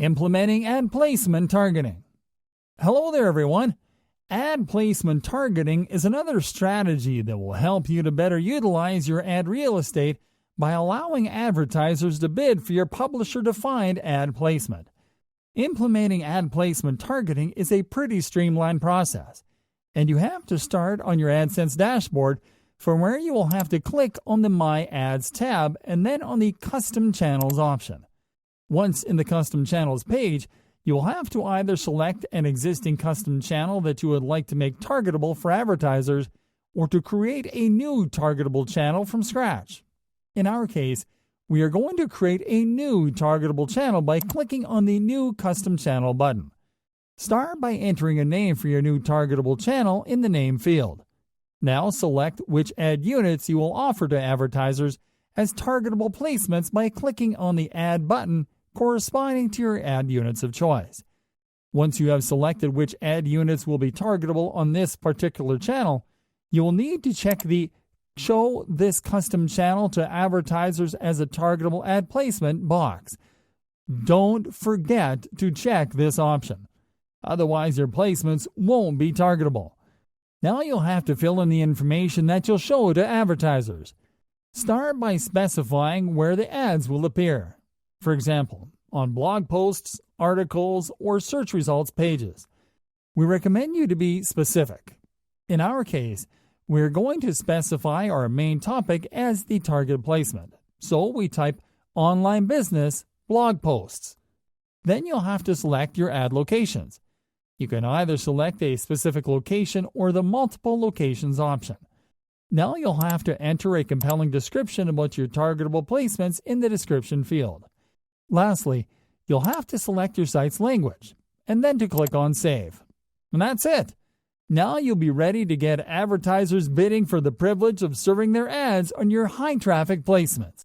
Implementing ad placement targeting. Hello there, everyone. Ad placement targeting is another strategy that will help you to better utilize your ad real estate by allowing advertisers to bid for your publisher-defined ad placement. Implementing ad placement targeting is a pretty streamlined process, and you have to start on your AdSense dashboard, from where you will have to click on the My Ads tab and then on the Custom Channels option. Once in the Custom Channels page, you will have to either select an existing custom channel that you would like to make targetable for advertisers or to create a new targetable channel from scratch. In our case, we are going to create a new targetable channel by clicking on the New Custom Channel button. Start by entering a name for your new targetable channel in the name field. Now select which ad units you will offer to advertisers as targetable placements by clicking on the Add button corresponding to your ad units of choice. Once you have selected which ad units will be targetable on this particular channel, you will need to check the Show this custom channel to advertisers as a targetable ad placement box. Don't forget to check this option. Otherwise, your placements won't be targetable. Now you'll have to fill in the information that you'll show to advertisers. Start by specifying where the ads will appear. For example, on blog posts, articles, or search results pages. We recommend you to be specific. In our case, we're going to specify our main topic as the target placement. So we type online business blog posts. Then you'll have to select your ad locations. You can either select a specific location or the multiple locations option. Now you'll have to enter a compelling description about your targetable placements in the description field. Lastly, you'll have to select your site's language and then to click on Save. And that's it. Now you'll be ready to get advertisers bidding for the privilege of serving their ads on your high-traffic placements.